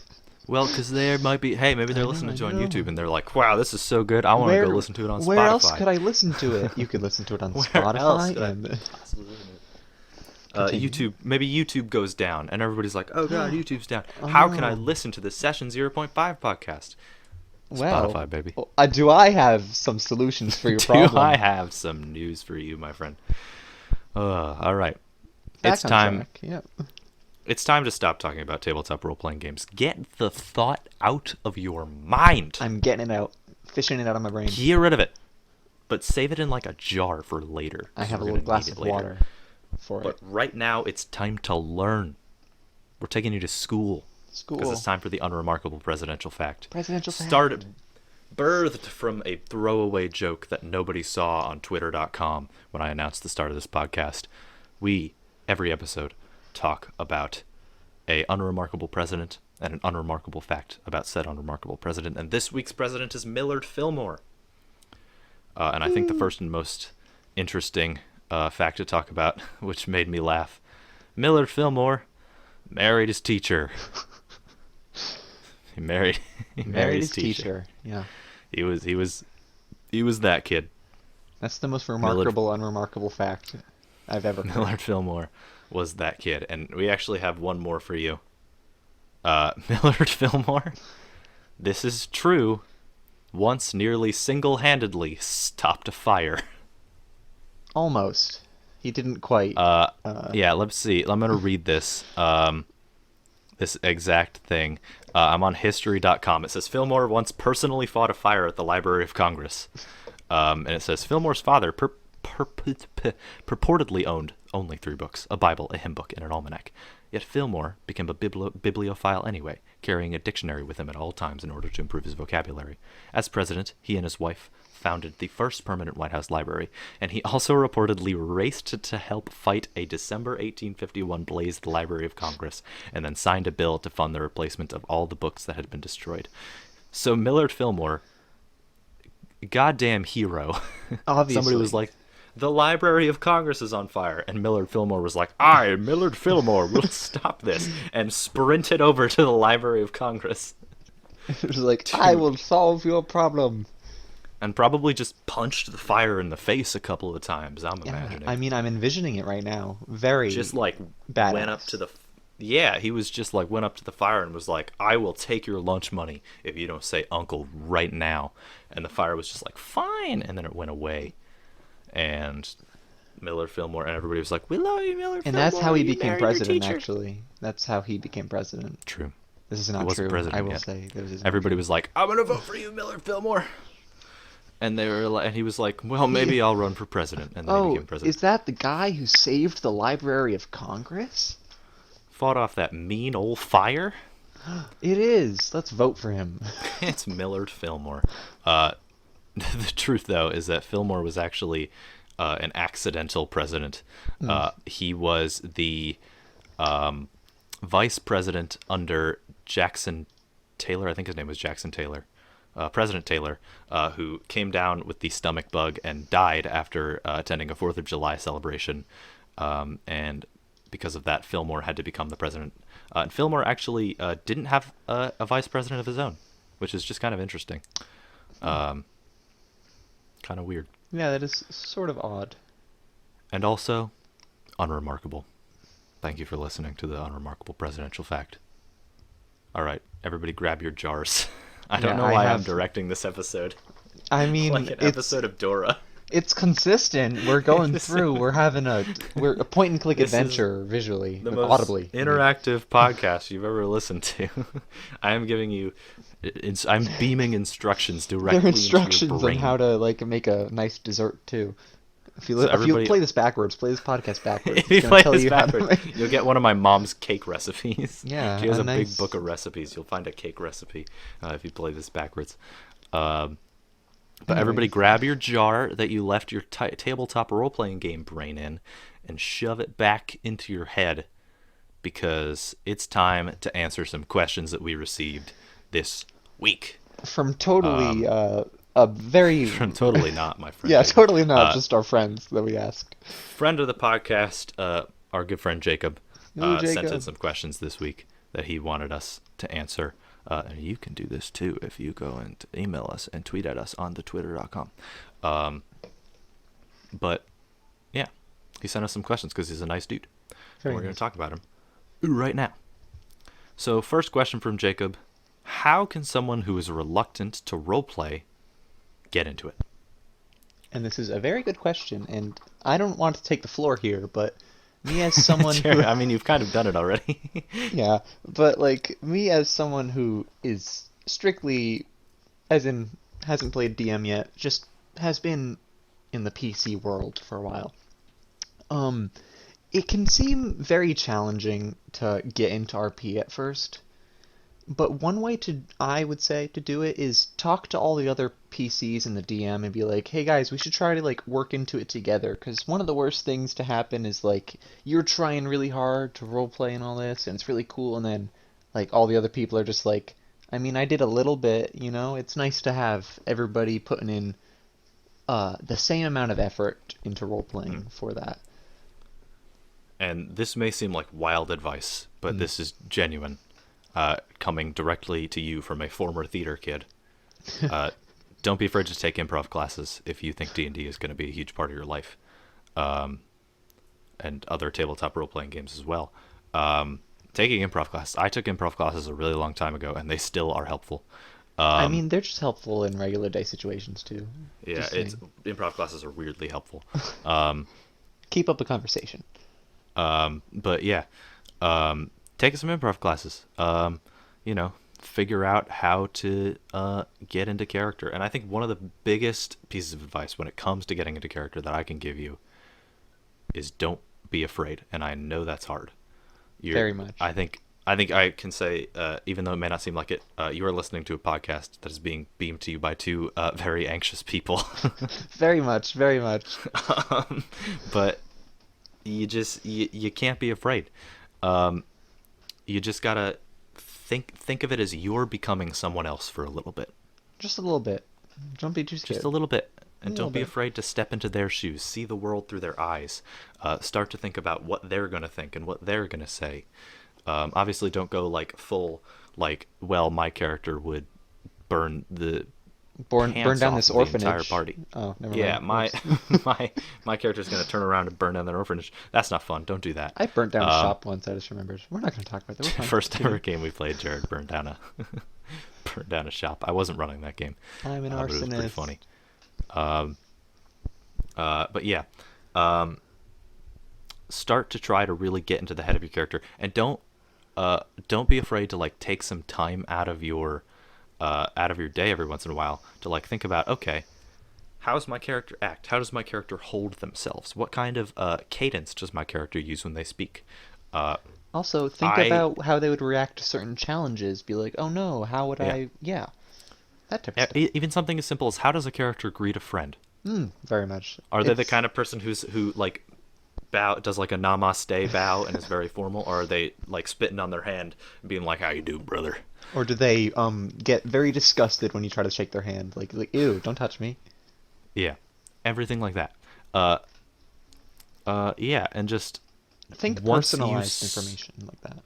Well, because there might be, hey, maybe they're listening to it on know. YouTube and they're like, wow, this is so good, I want to go listen to it on Spotify. Where else could I listen to it? You could listen to it on Where Spotify. else could I And possibly listen to it? YouTube, maybe YouTube goes down and everybody's like, oh god, YouTube's down. How can I listen to the Session 0.5 podcast? Well, Spotify, baby. Do I have some solutions for your problem? Do I have some news for you, my friend? All right. Back It's on time. track, yep. It's time to stop talking about tabletop role-playing games. Get the thought out of your mind. I'm getting it out, fishing it out of my brain. Get rid of it. But save it in like a jar for later. I have a We're little gonna glass need of it later. water for But it. right now, it's time to learn. We're taking you to school. School. Because it's time for the unremarkable presidential fact. Presidential fact. Started, birthed from a throwaway joke that nobody saw on Twitter.com when I announced the start of this podcast. We, every episode, talk about a unremarkable president and an unremarkable fact about said unremarkable president. And this week's president is Millard Fillmore. And I think the first and most interesting fact to talk about, which made me laugh, Millard Fillmore married his teacher. He married his teacher. Yeah. He was that kid. That's the most remarkable, unremarkable fact I've ever heard. Millard Fillmore was that kid. And we actually have one more for you. Millard Fillmore, this is true, once nearly single-handedly stopped a fire. Almost. He didn't quite. Yeah, let's see. I'm going to read this. This exact thing. I'm on history.com. It says Fillmore once personally fought a fire at the Library of Congress. And it says Fillmore's father purportedly owned only 3 books, a Bible, a hymn book, and an almanac. Yet Fillmore became a bibliophile anyway, carrying a dictionary with him at all times in order to improve his vocabulary. As president, he and his wife founded the first permanent White House library, and he also reportedly raced to help fight a December 1851 blaze at the Library of Congress, and then signed a bill to fund the replacement of all the books that had been destroyed. So Millard Fillmore, goddamn hero. Obviously. Somebody was like, the Library of Congress is on fire, and Millard Fillmore was like, I, Millard Fillmore, will stop this, and sprinted over to the Library of Congress. It was like, I will solve your problem. And probably just punched the fire in the face a couple of times, I'm imagining. I mean, I'm envisioning it right now. Very just like badass. went up to the he was just like went up to the fire and was like, I will take your lunch money if you don't say uncle right now. And the fire was just like, fine, and then it went away. And Millard Fillmore and everybody was like, we love you, Millard Fillmore. And that's how he became married your president, teacher." That's That's how he became president. True. This is He not wasn't true. president I will yet. say. This is not Everybody true. was like, I'm gonna vote for you, Millard Fillmore. And they were like, and he was like, well, maybe I'll run for president. And then he became president. Is that the guy who saved the Library of Congress? Fought off that mean old fire. It is. Let's vote for him. It's Millard Fillmore. The truth, though, is that Fillmore was actually an accidental president. He was the vice president under Jackson Taylor. I think his name was Jackson Taylor. President Taylor, who came down with the stomach bug and died after attending a 4th of July celebration. And because of that, Fillmore had to become the president. And Fillmore actually didn't have a vice president of his own, which is just kind of interesting. Kind of weird. Yeah, that is sort of odd. And also, unremarkable. Thank you for listening to the unremarkable presidential fact. All right, everybody grab your jars. I don't know why I'm directing this episode. I mean, like an episode of Dora. It's consistent. We're going through. We're having a point and click This is adventure visually, The most audibly. interactive podcast you've ever listened to. I am giving you, I'm beaming instructions directly There are into your instructions on brain. how to make a nice dessert too. If you everybody- play this backwards, play this podcast backwards. If you it's gonna play tell this you how to backwards, make- you'll get one of my mom's cake recipes. Yeah, she has a a big nice- book of recipes. You'll find a cake recipe if you play this backwards. But everybody Anyways, grab your jar that you left your tabletop role-playing game brain in and shove it back into your head, because it's time to answer some questions that we received this week. from totally a very From totally not my friend yeah, Jacob. totally not just our friends that we asked. Friend of the podcast, our good friend Jacob, Hello, sent in Jacob. some questions this week that he wanted us to answer. And you can do this too if you go and email us and tweet at us on the twitter.com. But yeah, he sent us some questions because he's a nice dude. Very And we're going nice. to talk about him right now. So, first question from Jacob: how can someone who is reluctant to roleplay get into it? And this is a very good question, and I don't want to take the floor here, but me as someone who I mean, you've kind of done it already. yeah, but like me as someone who is strictly, as in hasn't played DM yet, just has been in the PC world for a while. Um, it can seem very challenging to get into RP at first, but one way to, I would say, to do it is talk to all the other PCs in the DM and be like, hey guys, we should try to like work into it together. Because one of the worst things to happen is like you're trying really hard to roleplay and all this, and it's really cool, and then like all the other people are just like, I mean, I did a little bit, you know. It's nice to have everybody putting in the same amount of effort into roleplaying for that. And this may seem like wild advice, but Mm. this is genuine, coming directly to you from a former theater kid. Don't be afraid to take improv classes if you think D&D is going to be a huge part of your life, and other tabletop role-playing games as well. Taking improv classes, I took improv classes a really long time ago, and they still are helpful. I mean, they're just helpful in regular day situations too. Yeah, Just it's saying. improv classes are weirdly helpful. Keep up a conversation. But yeah, take some improv classes. Figure out how to get into character. And I think one of the biggest pieces of advice when it comes to getting into character that I can give you is don't be afraid. And I know that's hard. Very much. I think I can say, even though it may not seem like it, you are listening to a podcast that is being beamed to you by two very anxious people. Very much, very much. But you can't be afraid. You just gotta think of it as you're becoming someone else for a little bit, Just a little bit. Don't be too scared. just a little bit, and little don't be bit. afraid to step into their shoes, see the world through their eyes, start to think about what they're gonna think and what they're gonna say. Obviously, don't go like full like, well, my character would burn the Burn pants down off this of the entire orphanage. party. Oh, never Yeah, mind. Whoops. my character's gonna turn around and burn down their orphanage. That's not fun. Don't do that. I burnt down a shop once. I just remembered. We're not going to talk about that. We're fine. First Continue. ever game we played, Jared burned down a burned down a shop. I wasn't running that game, I'm an but it was pretty arsonist. funny. But yeah, start to try to really get into the head of your character, and don't be afraid to like take some time out of your day every once in a while to like think about, okay, how does my character act? How does my character hold themselves? What kind of cadence does my character use when they speak? Also, think I about how they would react to certain challenges. Be like, oh no, how would Yeah. I? Yeah, that type of stuff. Even something as simple as, how does a character greet a friend? Very much. Are they the It's- kind of person who like does like a namaste bow and is very formal, or are they like spitting on their hand and being like, how you do, brother? Or do they get very disgusted when you try to shake their hand? Like ew, don't touch me. Yeah, everything like that. Yeah, and just Think once you personalized information like that.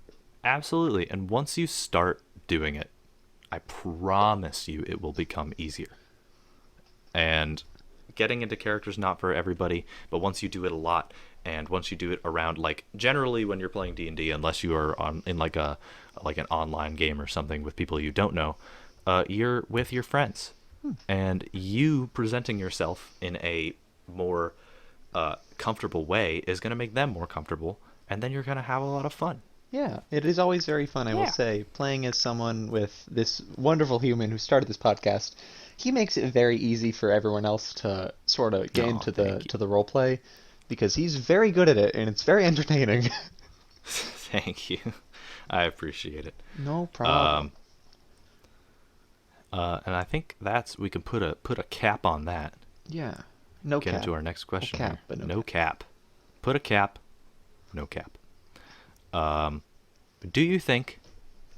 absolutely, and once you start doing it, I promise you it will become easier. And getting into characters not for everybody, but once you do it a lot, and once you do it around, like, generally when you're playing D&D, unless you are in like an online game or something with people you don't know, you're with your friends, and you presenting yourself in a more comfortable way is going to make them more comfortable, and then you're going to have a lot of fun. Yeah, it is always very fun, I will Yeah. say, playing as someone with this wonderful human who started this podcast. He makes it very easy for everyone else to sort of get Aw, into thank you. the role play because he's very good at it and it's very entertaining. Thank you. I appreciate it. No problem. And I think we can put a cap on that. Yeah. No Get cap. into our next question. Cap, here. but no No cap. Put a cap. No cap. Do you think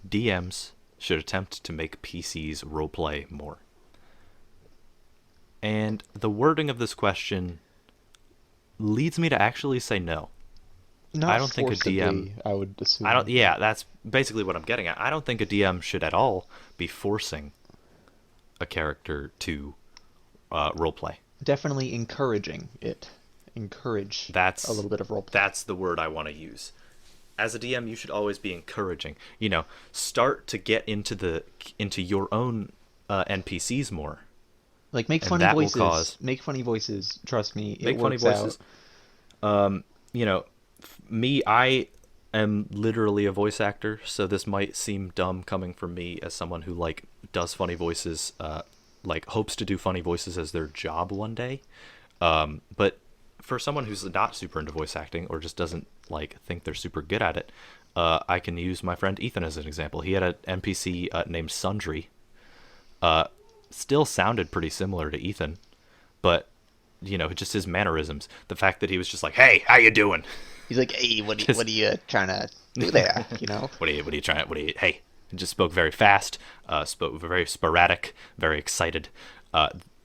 DMs should attempt to make PCs roleplay more? And the wording of this question leads me to actually say no. Not I don't think a forcibly, DM. I would assume. I don't. Yeah, that's basically what I'm getting at. I don't think a DM should at all be forcing a character to roleplay. Definitely encouraging it. Encourage That's a little bit of roleplay. That's the word I want to use. As a DM, you should always be encouraging. Start to get into your own NPCs more. Like make And funny that will voices. cause- Make funny voices. Trust me, it Make funny works voices. out. Me, I am literally a voice actor, so this might seem dumb coming from me as someone who does funny voices, hopes to do funny voices as their job one day. But for someone who's not super into voice acting or just doesn't think they're super good at it, I can use my friend Ethan as an example. He had an NPC named Sundry. Still sounded pretty similar to Ethan, but just his mannerisms. The fact that he was just like, "Hey, how you doing?" He's like, hey, what are you trying to do there? What are you trying? Hey, and just spoke very fast. Spoke very sporadic, very excited.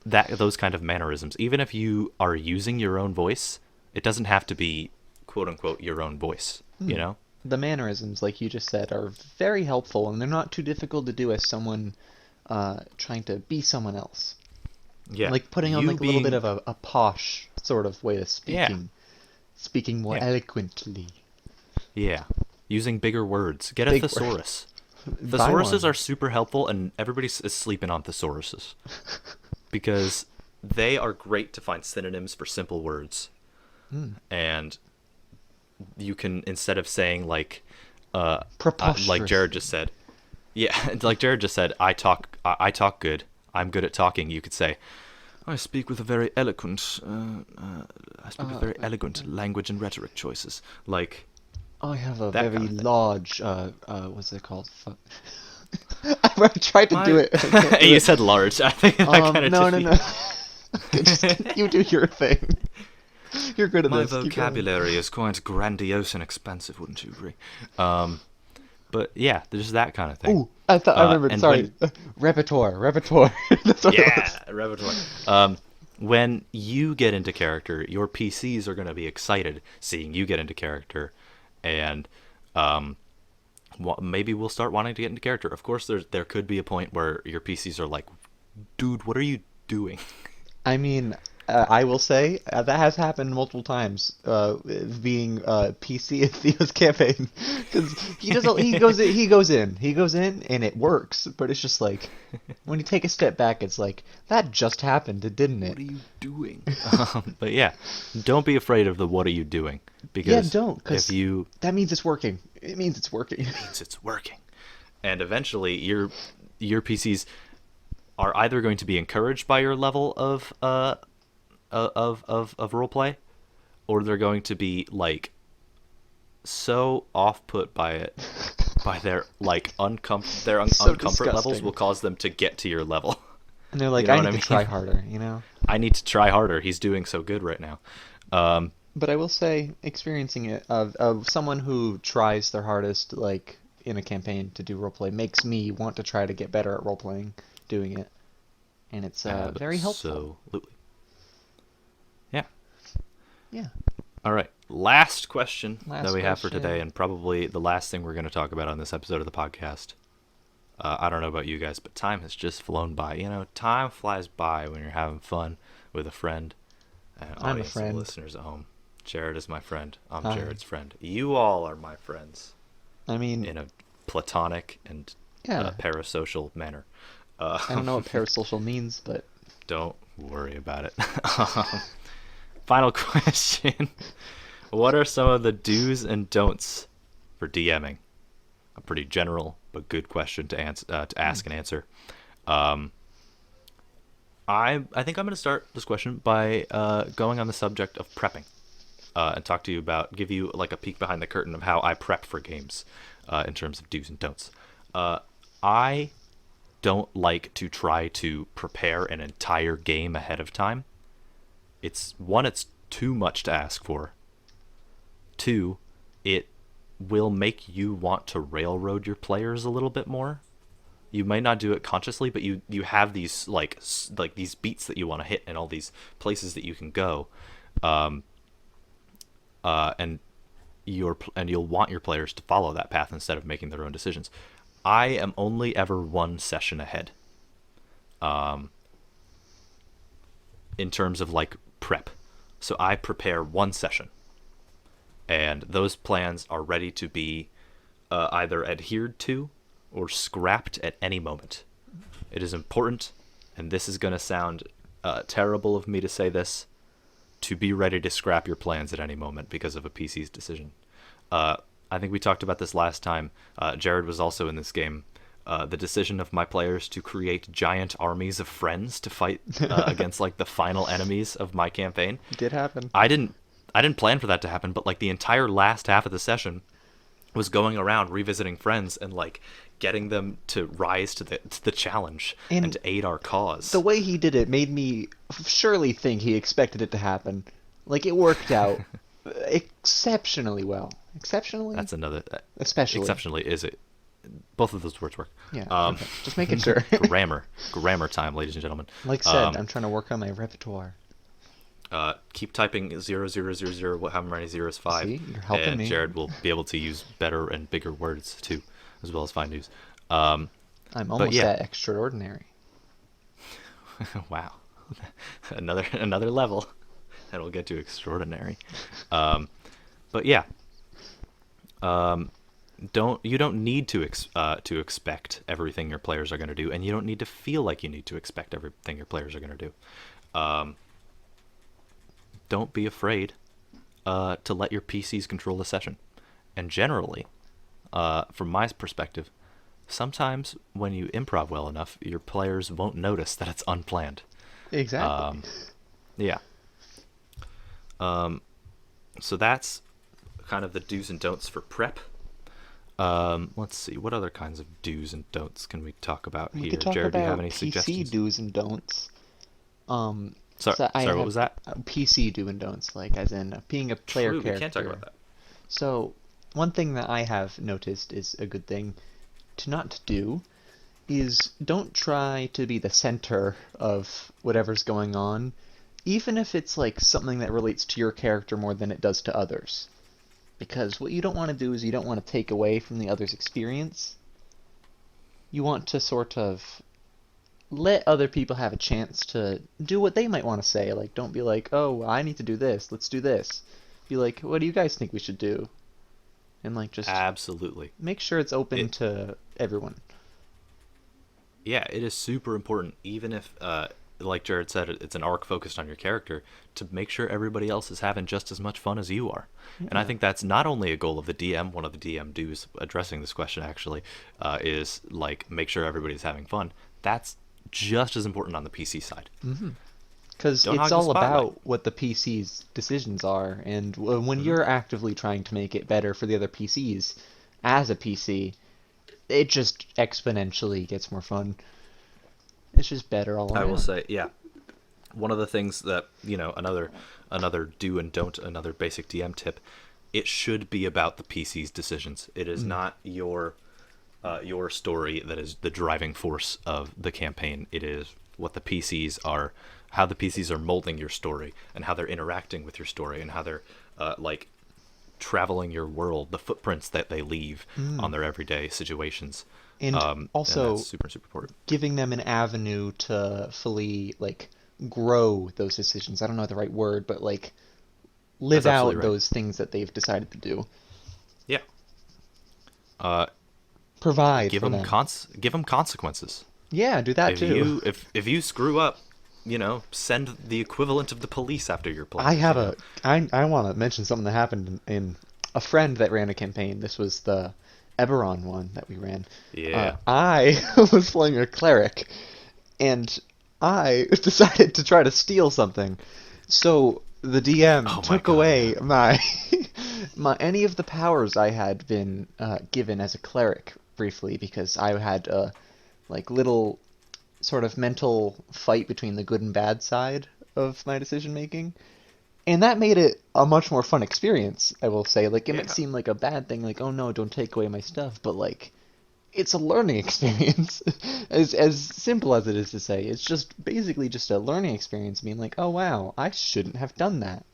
Those kind of mannerisms. Even if you are using your own voice, it doesn't have to be quote unquote your own voice. The mannerisms, like you just said, are very helpful, and they're not too difficult to do as someone trying to be someone else. Yeah, Like putting on a little bit of a posh sort of way of speaking. Yeah. Speaking more eloquently. Yeah, using bigger words. Get a Big thesaurus. Buy Thesauruses one. are super helpful, and everybody is sleeping on thesauruses because they are great to find synonyms for simple words. And you can, instead of saying like Preposterous. Jared just said, like Jared just said, I talk good. I'm good at talking. You could say, I speak with a very eloquent, language and rhetoric choices. Like, I have a that very kind of thing. large, what's it called? Fuck. I tried to do it. I can't do you it. said large. I think that kind of No. Just, you do your thing. You're good at My this. Keep going. vocabulary is quite grandiose and expensive, wouldn't you agree? But yeah, there's that kind of thing. Ooh, I remembered. and Sorry, repertoire. That's what it was. Yeah, repertoire. When you get into character, your PCs are going to be excited seeing you get into character, and maybe we'll start wanting to get into character. Of course, there could be a point where your PCs are like, dude, what are you doing? I mean, I will say that has happened multiple times. Being PC at Theo's campaign, because he goes in, and it works. But it's just like when you take a step back, it's like that just happened, didn't it? What are you doing? But yeah, don't be afraid of the "what are you doing?" Because because if you that means it's working. It means it's working. means it's working, and eventually your PCs are either going to be encouraged by your level of roleplay, or they're going to be so off put by it, by their So uncomfort levels disgusting. will cause them to get to your level. And they're like, You know I what need I to mean? try harder, I need to try harder. He's doing so good right now. But I will say, experiencing it of someone who tries their hardest, like in a campaign to do roleplay, makes me want to try to get better at roleplaying, doing it, and it's very helpful. Absolutely. Yeah. Yeah. All right. Last question Last that we have for question. today, and probably the last thing we're going to talk about on this episode of the podcast. I don't know about you guys, but time has just flown by. Time flies by when you're having fun with a friend. And I'm a audience and friend. listeners at home. Jared is my friend. I'm Hi. Jared's friend. You all are my friends I mean, in a platonic and yeah. parasocial manner. I don't know what parasocial means, but Don't worry about it. Final question. What are some of the do's and don'ts for DMing? A pretty general but good question to ask and answer. I think I'm going to start this question by going on the subject of prepping, and give you like a peek behind the curtain of how I prep for games, in terms of do's and don'ts. I don't like to try to prepare an entire game ahead of time. It's too much to ask for. Two, it will make you want to railroad your players a little bit more. You might not do it consciously, but you have these like these beats that you want to hit and all these places that you can go, and you'll want your players to follow that path instead of making their own decisions. I am only ever one session ahead, in terms of like prep. So I prepare one session, and those plans are ready to be either adhered to or scrapped at any moment. It is important, and this is going to sound terrible of me to say this, to be ready to scrap your plans at any moment because of a PC's decision. I think we talked about this last time. Jared was also in this game. The decision of my players to create giant armies of friends to fight against like the final enemies of my campaign. It did happen. I didn't plan for that to happen, but like the entire last half of the session was going around revisiting friends and like getting them to rise to the challenge and to aid our cause. The way he did it made me surely think he expected it to happen. Like, it worked out exceptionally well. Exceptionally? That's another... Especially. Exceptionally is it. Both of those words work. Yeah, okay. Just making sure. Grammar time, ladies and gentlemen. Like said, I'm trying to work on my repertoire. Keep typing 0000, however many zeros, 5. See, you're helping me. Jared will be able to use better and bigger words too, as well as find news. I'm almost at extraordinary. Wow, another level, and we'll get to extraordinary. But yeah, you don't need to expect everything your players are going to do, and you don't need to feel like you need to expect everything your players are going to do. Don't be afraid to let your PCs control the session. And generally, from my perspective, sometimes when you improv well enough, your players won't notice that it's unplanned. Exactly. Yeah. So that's kind of the do's and don'ts for prep. Let's see, what other kinds of do's and don'ts can we talk about here? Jared, do you have any suggestions? PC do's and don'ts. Sorry, what was that? PC do and don'ts, like as in being a player character. We can't talk about that. So, one thing that I have noticed is a good thing to not do is don't try to be the center of whatever's going on, even if it's like something that relates to your character more than it does to others. Because what you don't want to do is you don't want to take away from the other's experience. You want to sort of let other people have a chance to do what they might want to say. Like, don't be like, oh, I need to do this, let's do this. Be like, what do you guys think we should do? And like, just absolutely make sure it's open to everyone. Yeah, it is super important, even if, like Jared said, it's an arc focused on your character, to make sure everybody else is having just as much fun as you are. Yeah. And I think that's not only a goal of the DM, one of the DM do's addressing this question actually, is like, make sure everybody's having fun. That's just as important on the PC side. Because it's all about what the PC's decisions are, and when you're actively trying to make it better for the other PCs as a PC, it just exponentially gets more fun. It's just better all around. I will say, yeah. One of the things that, another do and don't, another basic DM tip, it should be about the PC's decisions. It is not your story that is the driving force of the campaign. It is what the PCs are, how the PCs are molding your story, and how they're interacting with your story, and how they're traveling your world, the footprints that they leave on their everyday situations. And also, and that's super, super important. Giving them an avenue to fully grow those decisions. I don't know the right word, but live out those things that they've decided to do. Yeah. Provide give for them give them consequences. Yeah, do that too. If you screw up, send the equivalent of the police after your plan. I want to mention something that happened in a friend that ran a campaign. This was the Eberron one that we ran. Yeah. I was playing a cleric, and I decided to try to steal something. So the DM took away my any of the powers I had been given as a cleric briefly, because I had like little sort of mental fight between the good and bad side of my decision making. And that made it a much more fun experience, I will say. Like, it might Yeah. seem like a bad thing, like, oh no, don't take away my stuff, but like, it's a learning experience. As simple as it is to say, it's just basically just a learning experience, being like, oh wow, I shouldn't have done that.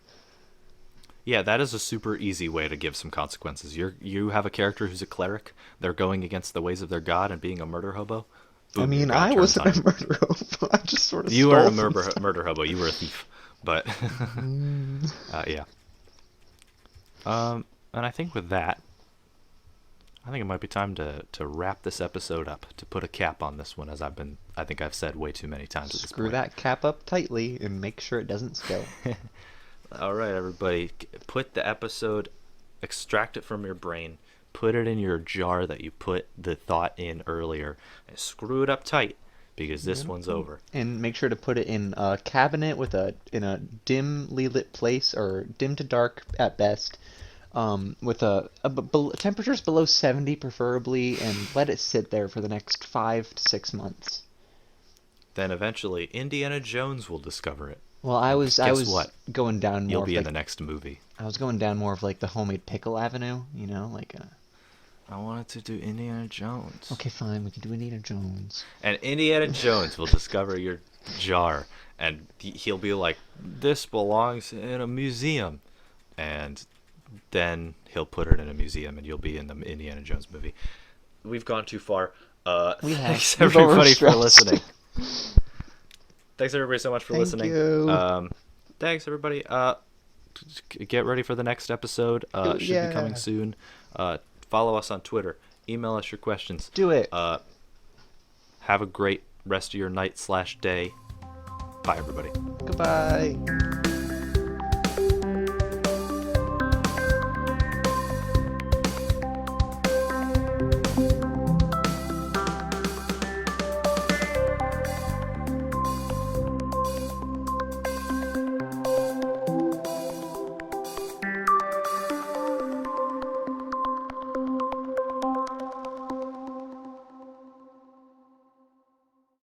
Yeah, that is a super easy way to give some consequences. You have a character who's a cleric. They're going against the ways of their god and being a murder hobo. I Boom, your mean, god I turns wasn't on a you. murderer, I just sort of You weren't stole a from some. murder hobo. You were a thief. But Mm. yeah. And I think with that, I think it might be time to wrap this episode up, to put a cap on this one, as I think I've said way too many times at this Screw point. that cap up tightly and make sure it doesn't spill. All right, everybody, put the episode, extract it from your brain, put it in your jar that you put the thought in earlier, and screw it up tight, because this one's over. And make sure to put it in a cabinet with in a dimly lit place, or dim to dark at best, with temperatures below 70 preferably, and let it sit there for the next 5 to 6 months. Then eventually, Indiana Jones will discover it. Well, And I guess was what? going down You'll more of be in like the next movie. I was going down more of like the homemade pickle avenue, like I wanted to do Indiana Jones. okay, fine, we can do Indiana Jones. And Indiana Jones will discover your jar, and he'll be like, "This belongs in a museum," and then he'll put it in a museum, and you'll be in the Indiana Jones movie. We've gone too far. We have. Thanks We've everybody for overstressed. listening. Thanks everybody so much for Thank listening. you. Thanks everybody. Get ready for the next episode. Should be coming Yeah. soon. Follow us on Twitter. Email us your questions. Do it. Have a great rest of your night/day. Bye, everybody. Goodbye.